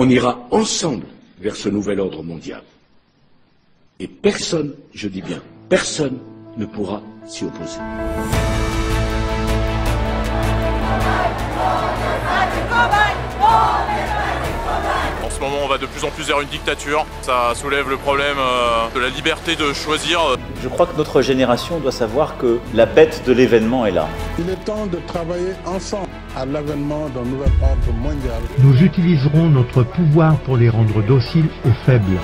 On ira ensemble vers ce nouvel ordre mondial. Et personne, je dis bien, personne ne pourra s'y opposer. En ce moment, on va de plus en plus vers une dictature. Ça soulève le problème de la liberté de choisir. Je crois que notre génération doit savoir que la bête de l'événement est là. Il est temps de travailler ensemble à l'avènement d'un nouvel ordre mondial. Nous utiliserons notre pouvoir pour les rendre dociles et faibles.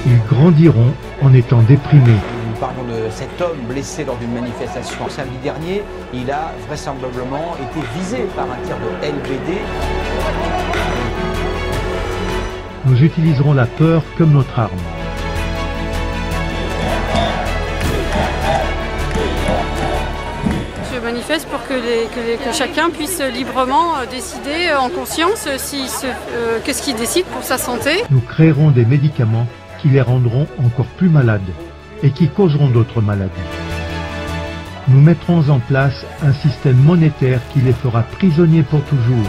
Ils grandiront en étant déprimés. Nous parlons de cet homme blessé lors d'une manifestation samedi dernier. Il a vraisemblablement été visé par un tir de LBD. Nous utiliserons la peur comme notre arme. Je manifeste pour que chacun puisse librement décider en conscience qu'est-ce qu'il décide pour sa santé. Nous créerons des médicaments qui les rendront encore plus malades et qui causeront d'autres maladies. Nous mettrons en place un système monétaire qui les fera prisonniers pour toujours.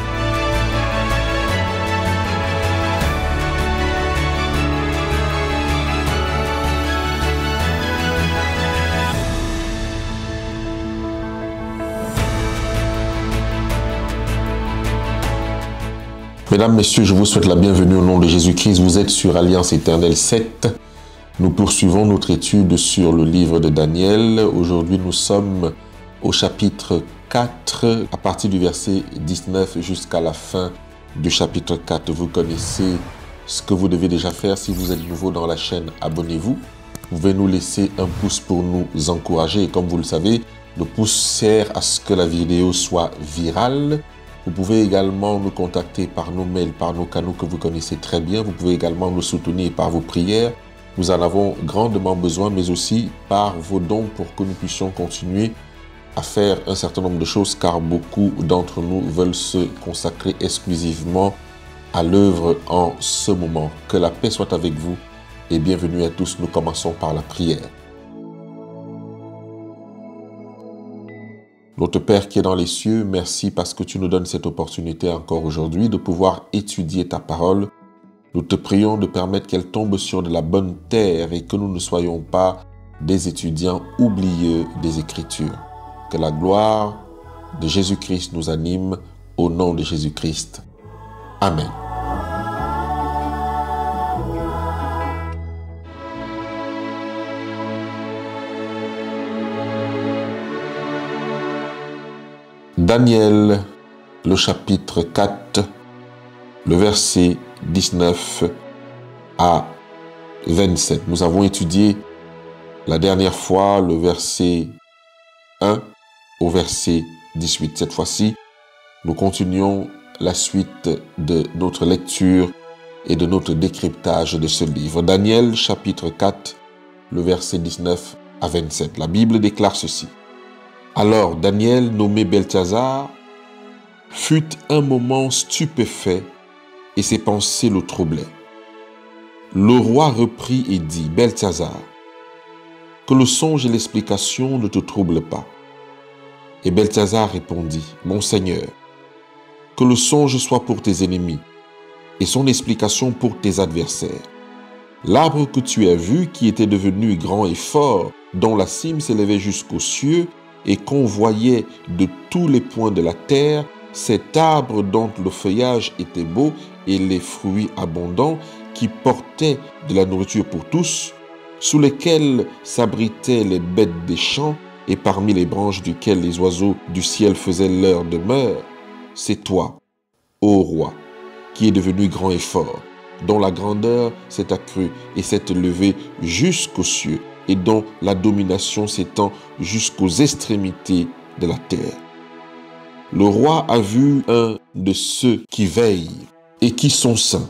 Mesdames, Messieurs, je vous souhaite la bienvenue au nom de Jésus-Christ. Vous êtes sur Alliance Éternelle 7. Nous poursuivons notre étude sur le livre de Daniel. Aujourd'hui, nous sommes au chapitre 4, à partir du verset 19 jusqu'à la fin du chapitre 4. Vous connaissez ce que vous devez déjà faire. Si vous êtes nouveau dans la chaîne, abonnez-vous. Vous pouvez nous laisser un pouce pour nous encourager. Et comme vous le savez, le pouce sert à ce que la vidéo soit virale. Vous pouvez également nous contacter par nos mails, par nos canaux que vous connaissez très bien. Vous pouvez également nous soutenir par vos prières. Nous en avons grandement besoin, mais aussi par vos dons pour que nous puissions continuer à faire un certain nombre de choses, car beaucoup d'entre nous veulent se consacrer exclusivement à l'œuvre en ce moment. Que la paix soit avec vous et bienvenue à tous. Nous commençons par la prière. Notre Père qui est dans les cieux, merci parce que tu nous donnes cette opportunité encore aujourd'hui de pouvoir étudier ta parole. Nous te prions de permettre qu'elle tombe sur de la bonne terre et que nous ne soyons pas des étudiants oublieux des Écritures. Que la gloire de Jésus-Christ nous anime au nom de Jésus-Christ. Amen. Daniel, le chapitre 4, le verset 19 à 27. Nous avons étudié la dernière fois le verset 1 au verset 18. Cette fois-ci, nous continuons la suite de notre lecture et de notre décryptage de ce livre. Daniel, chapitre 4, le verset 19 à 27. La Bible déclare ceci. Alors Daniel, nommé Belteshazzar, fut un moment stupéfait et ses pensées le troublaient. Le roi reprit et dit, Belteshazzar, que le songe et l'explication ne te troublent pas. Et Belteshazzar répondit, Mon Seigneur, que le songe soit pour tes ennemis et son explication pour tes adversaires. L'arbre que tu as vu, qui était devenu grand et fort, dont la cime s'élevait jusqu'aux cieux, et qu'on voyait de tous les points de la terre, cet arbre dont le feuillage était beau et les fruits abondants, qui portait de la nourriture pour tous, sous lesquels s'abritaient les bêtes des champs, et parmi les branches duquel les oiseaux du ciel faisaient leur demeure, c'est toi, ô roi, qui es devenu grand et fort, dont la grandeur s'est accrue et s'est élevée jusqu'aux cieux, et dont la domination s'étend jusqu'aux extrémités de la terre. Le roi a vu un de ceux qui veillent et qui sont saints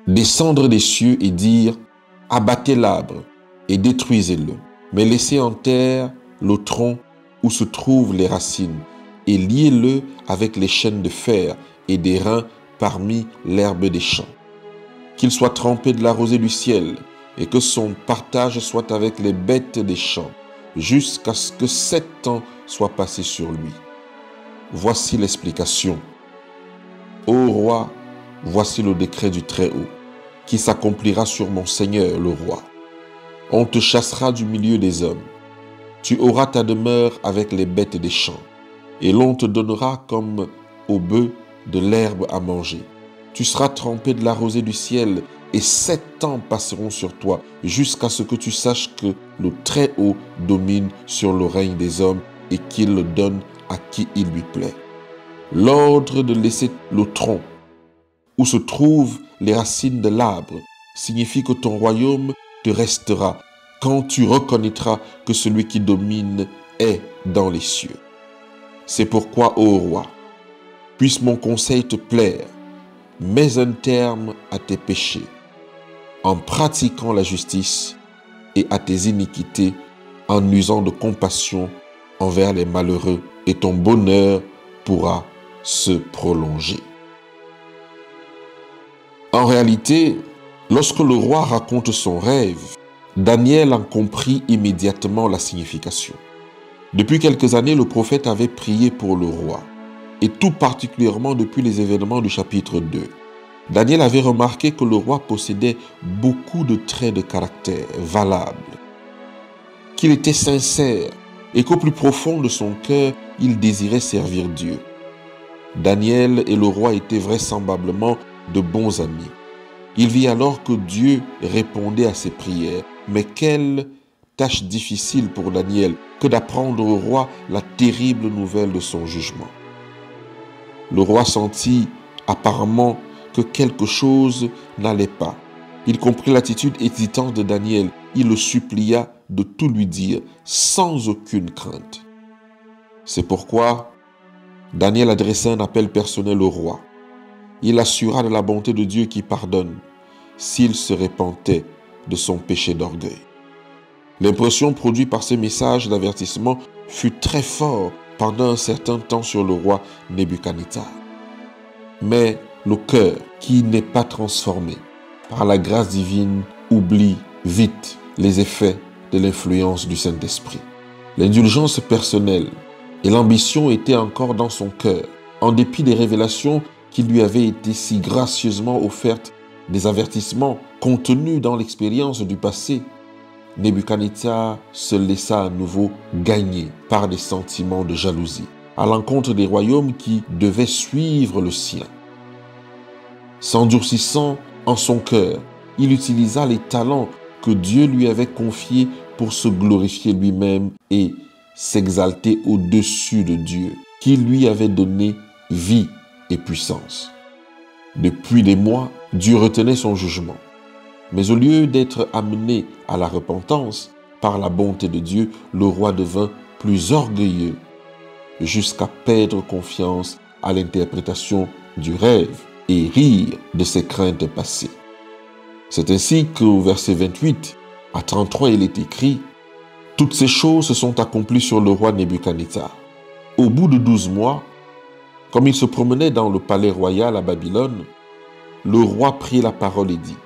descendre des cieux et dire « Abattez l'arbre et détruisez-le, mais laissez en terre le tronc où se trouvent les racines et liez-le avec les chaînes de fer et des reins parmi l'herbe des champs. Qu'il soit trempé de la rosée du ciel et que son partage soit avec les bêtes des champs, jusqu'à ce que 7 ans soient passés sur lui. Voici l'explication. Ô roi, voici le décret du Très-Haut, qui s'accomplira sur mon Seigneur le roi. On te chassera du milieu des hommes. Tu auras ta demeure avec les bêtes des champs, et l'on te donnera comme aux bœufs de l'herbe à manger. Tu seras trempé de la rosée du ciel, et 7 ans passeront sur toi, jusqu'à ce que tu saches que le Très-Haut domine sur le règne des hommes, et qu'il le donne à qui il lui plaît. L'ordre de laisser le tronc, où se trouvent les racines de l'arbre, signifie que ton royaume te restera quand tu reconnaîtras que celui qui domine est dans les cieux. C'est pourquoi, ô roi, puisse mon conseil te plaire, mets un terme à tes péchés, en pratiquant la justice, et à tes iniquités, en usant de compassion envers les malheureux, et ton bonheur pourra se prolonger. En réalité, lorsque le roi raconte son rêve, Daniel en comprit immédiatement la signification. Depuis quelques années, le prophète avait prié pour le roi, et tout particulièrement depuis les événements du chapitre 2. Daniel avait remarqué que le roi possédait beaucoup de traits de caractère valables, qu'il était sincère et qu'au plus profond de son cœur, il désirait servir Dieu. Daniel et le roi étaient vraisemblablement de bons amis. Il vit alors que Dieu répondait à ses prières. Mais quelle tâche difficile pour Daniel que d'apprendre au roi la terrible nouvelle de son jugement. Le roi sentit apparemment que quelque chose n'allait pas. Il comprit l'attitude hésitante de Daniel. Il le supplia de tout lui dire sans aucune crainte. C'est pourquoi Daniel adressa un appel personnel au roi. Il assura de la bonté de Dieu qui pardonne s'il se repentait de son péché d'orgueil. L'impression produite par ce message d'avertissement fut très fort pendant un certain temps sur le roi Nebuchadnezzar. Mais le cœur qui n'est pas transformé par la grâce divine oublie vite les effets de l'influence du Saint-Esprit. L'indulgence personnelle et l'ambition étaient encore dans son cœur, en dépit des révélations qui lui avaient été si gracieusement offertes, des avertissements contenus dans l'expérience du passé. Nebuchadnezzar se laissa à nouveau gagner par des sentiments de jalousie à l'encontre des royaumes qui devaient suivre le sien. S'endurcissant en son cœur, il utilisa les talents que Dieu lui avait confiés pour se glorifier lui-même et s'exalter au-dessus de Dieu, qui lui avait donné vie et puissance. Depuis des mois, Dieu retenait son jugement. Mais au lieu d'être amené à la repentance par la bonté de Dieu, le roi devint plus orgueilleux jusqu'à perdre confiance à l'interprétation du rêve et rire de ses craintes passées. C'est ainsi qu'au verset 28 à 33, il est écrit « Toutes ces choses se sont accomplies sur le roi Nebuchadnezzar. Au bout de 12 mois, comme il se promenait dans le palais royal à Babylone, le roi prit la parole et dit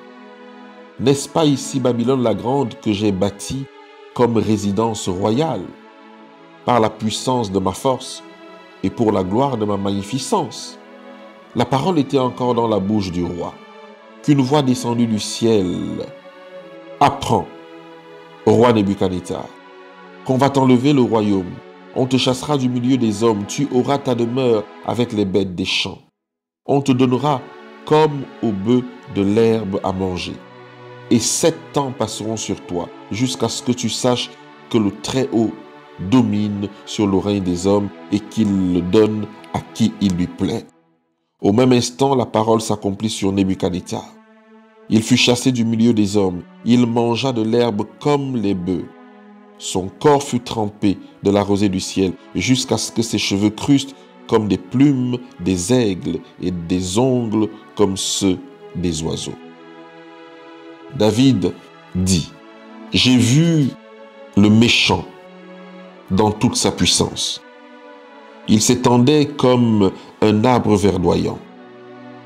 « N'est-ce pas ici Babylone la grande que j'ai bâtie comme résidence royale, par la puissance de ma force et pour la gloire de ma magnificence ?» La parole était encore dans la bouche du roi, qu'une voix descendue du ciel « Apprends, au roi Nebuchadnezzar, qu'on va t'enlever le royaume. On te chassera du milieu des hommes, tu auras ta demeure avec les bêtes des champs. On te donnera comme aux bœufs de l'herbe à manger. Et 7 ans passeront sur toi, jusqu'à ce que tu saches que le Très-Haut domine sur le règne des hommes et qu'il le donne à qui il lui plaît. » Au même instant, la parole s'accomplit sur Nebuchadnezzar. Il fut chassé du milieu des hommes. Il mangea de l'herbe comme les bœufs. Son corps fut trempé de la rosée du ciel, jusqu'à ce que ses cheveux crussent comme des plumes des aigles et des ongles comme ceux des oiseaux. David dit « J'ai vu le méchant dans toute sa puissance. Il s'étendait comme un arbre verdoyant.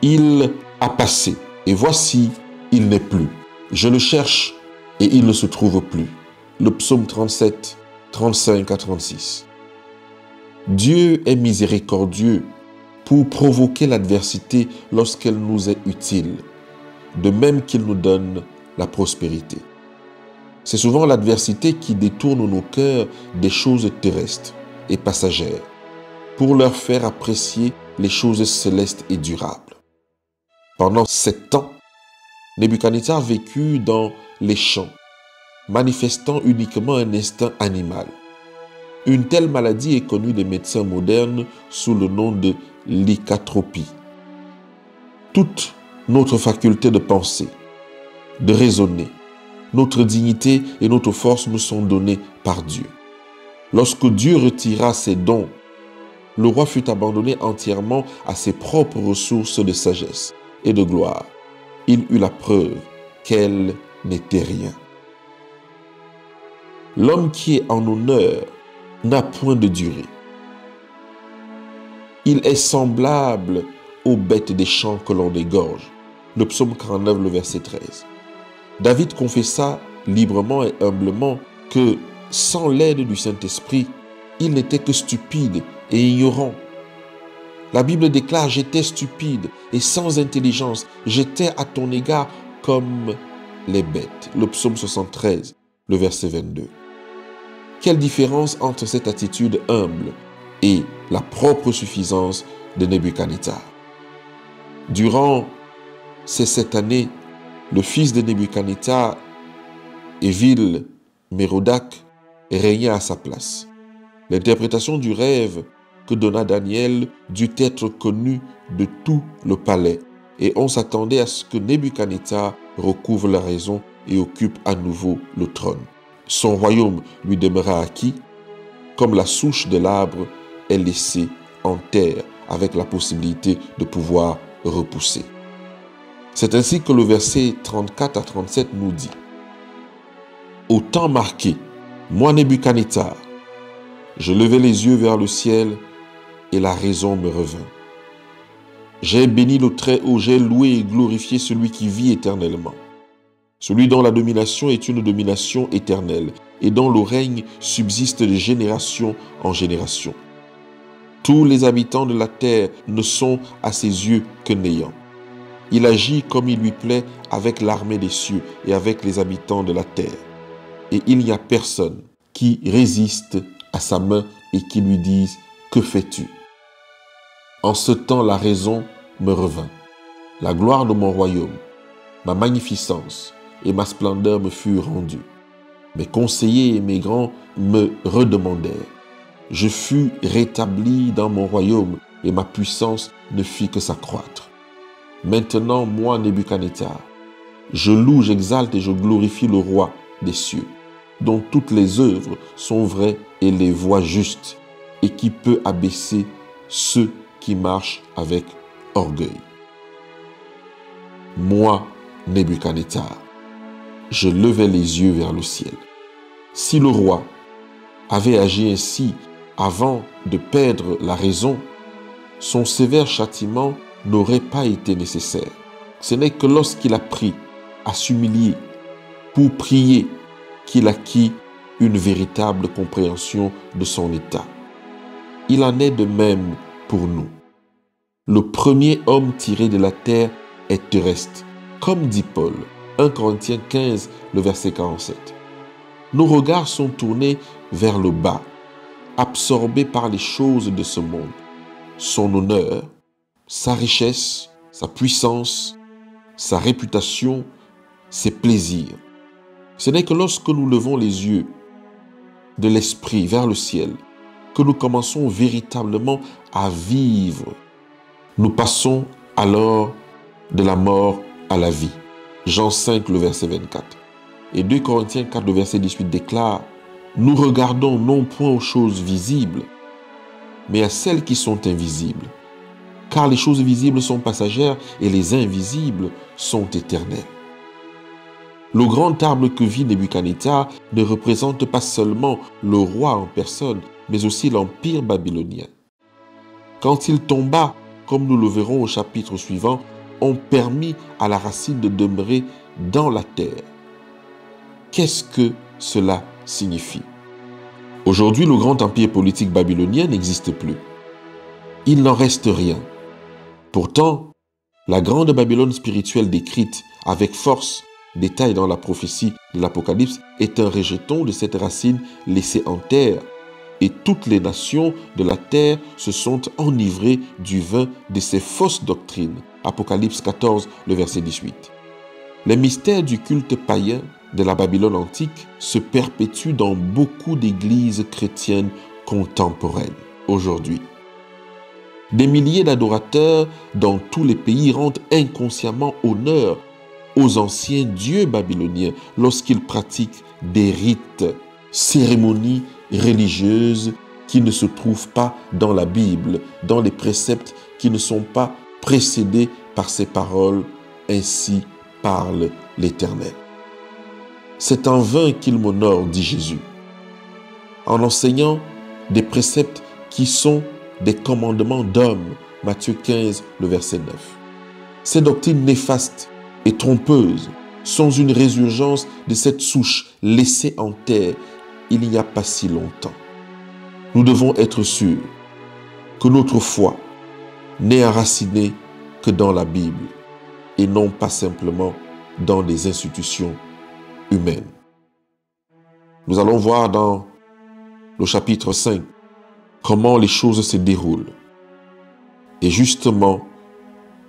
Il a passé, et voici, il n'est plus. Je le cherche, et il ne se trouve plus. » Le psaume 37, 35 à 36. Dieu est miséricordieux pour provoquer l'adversité lorsqu'elle nous est utile, de même qu'il nous donne la prospérité. C'est souvent l'adversité qui détourne nos cœurs des choses terrestres et passagères pour leur faire apprécier les choses célestes et durables. Pendant 7 ans, Nebuchadnezzar vécut dans les champs, manifestant uniquement un instinct animal. Une telle maladie est connue des médecins modernes sous le nom de lycanthropie. Toute notre faculté de penser, de raisonner, notre dignité et notre force nous sont données par Dieu. Lorsque Dieu retira ses dons, le roi fut abandonné entièrement à ses propres ressources de sagesse et de gloire. Il eut la preuve qu'elle n'était rien. L'homme qui est en honneur n'a point de durée. Il est semblable aux bêtes des champs que l'on égorge. Le psaume 49, le verset 13. David confessa librement et humblement que, sans l'aide du Saint-Esprit, il n'était que stupide et ignorant. La Bible déclare « J'étais stupide et sans intelligence, j'étais à ton égard comme les bêtes ». Le psaume 73, le verset 22. Quelle différence entre cette attitude humble et la propre suffisance de Nebuchadnezzar. Durant ces 7 années, le fils de Nebuchadnezzar, Évil-Mérodach, régna à sa place. L'interprétation du rêve que donna Daniel dut être connue de tout le palais, et on s'attendait à ce que Nebuchadnezzar recouvre la raison et occupe à nouveau le trône. Son royaume lui demeura acquis, comme la souche de l'arbre est laissée en terre avec la possibilité de pouvoir repousser. C'est ainsi que le verset 34 à 37 nous dit « Au temps marqué, moi Nebuchadnezzar, je levai les yeux vers le ciel et la raison me revint. J'ai béni le Très-Haut, j'ai loué et glorifié celui qui vit éternellement. Celui dont la domination est une domination éternelle et dont le règne subsiste de génération en génération. Tous les habitants de la terre ne sont à ses yeux que néants. Il agit comme il lui plaît avec l'armée des cieux et avec les habitants de la terre. Et il n'y a personne qui résiste à sa main et qui lui dise « Que fais-tu » En ce temps, la raison me revint. La gloire de mon royaume, ma magnificence et ma splendeur me furent rendues. Mes conseillers et mes grands me redemandèrent. Je fus rétabli dans mon royaume et ma puissance ne fit que s'accroître. Maintenant, moi, Nebuchadnezzar, je loue, j'exalte et je glorifie le roi des cieux, dont toutes les œuvres sont vraies et les voies justes, et qui peut abaisser ceux qui marchent avec orgueil. Moi, Nebuchadnezzar, je levai les yeux vers le ciel. Si le roi avait agi ainsi avant de perdre la raison, son sévère châtiment n'aurait pas été nécessaire. Ce n'est que lorsqu'il a pris à s'humilier pour prier qu'il acquit une véritable compréhension de son état. Il en est de même pour nous. Le premier homme tiré de la terre est terrestre, comme dit Paul, 1 Corinthiens 15, le verset 47. Nos regards sont tournés vers le bas, absorbés par les choses de ce monde, son honneur, sa richesse, sa puissance, sa réputation, ses plaisirs. Ce n'est que lorsque nous levons les yeux de l'esprit vers le ciel que nous commençons véritablement à vivre. Nous passons alors de la mort à la vie. Jean 5, le verset 24. Et 2 Corinthiens 4, le verset 18 déclare « Nous regardons non point aux choses visibles, mais à celles qui sont invisibles. Car les choses visibles sont passagères et les invisibles sont éternelles. » Le grand arbre que vit Nebuchadnezzar ne représente pas seulement le roi en personne, mais aussi l'empire babylonien. Quand il tomba, comme nous le verrons au chapitre suivant, on permit à la racine de demeurer dans la terre. Qu'est-ce que cela signifie? Aujourd'hui, le grand empire politique babylonien n'existe plus. Il n'en reste rien, Pourtant, la grande Babylone spirituelle décrite avec force, détail dans la prophétie de l'Apocalypse, est un rejeton de cette racine laissée en terre. Et toutes les nations de la terre se sont enivrées du vin de ces fausses doctrines. Apocalypse 14, le verset 18. Les mystères du culte païen de la Babylone antique se perpétuent dans beaucoup d'églises chrétiennes contemporaines aujourd'hui. Des milliers d'adorateurs dans tous les pays rendent inconsciemment honneur aux anciens dieux babyloniens lorsqu'ils pratiquent des rites, cérémonies religieuses qui ne se trouvent pas dans la Bible, dans les préceptes qui ne sont pas précédés par ces paroles. Ainsi parle l'Éternel. C'est en vain qu'il m'honore, dit Jésus, en enseignant des préceptes qui sont des commandements d'hommes. Matthieu 15, le verset 9. Ces doctrines néfastes et trompeuses sont une résurgence de cette souche laissée en terre il n'y a pas si longtemps. Nous devons être sûrs que notre foi n'est enracinée que dans la Bible et non pas simplement dans des institutions humaines. Nous allons voir dans le chapitre 5 comment les choses se déroulent. Et justement,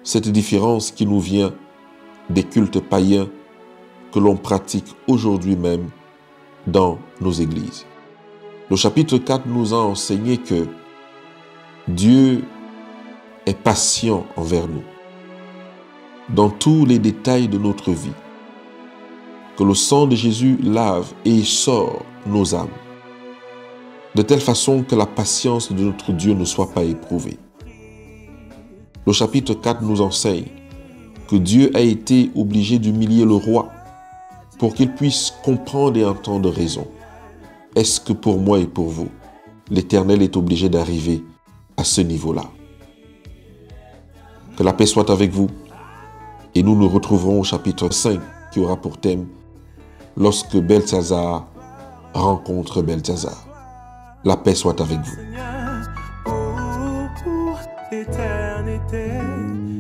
cette différence qui nous vient des cultes païens que l'on pratique aujourd'hui même dans nos églises. Le chapitre 4 nous a enseigné que Dieu est patient envers nous dans tous les détails de notre vie, que le sang de Jésus lave et sort nos âmes, de telle façon que la patience de notre Dieu ne soit pas éprouvée. Le chapitre 4 nous enseigne que Dieu a été obligé d'humilier le roi pour qu'il puisse comprendre et entendre raison. Est-ce que pour moi et pour vous, l'Éternel est obligé d'arriver à ce niveau-là? Que la paix soit avec vous et nous nous retrouverons au chapitre 5 qui aura pour thème « Lorsque Belteshazzar rencontre Belteshazzar ». La paix soit avec vous. Éternité.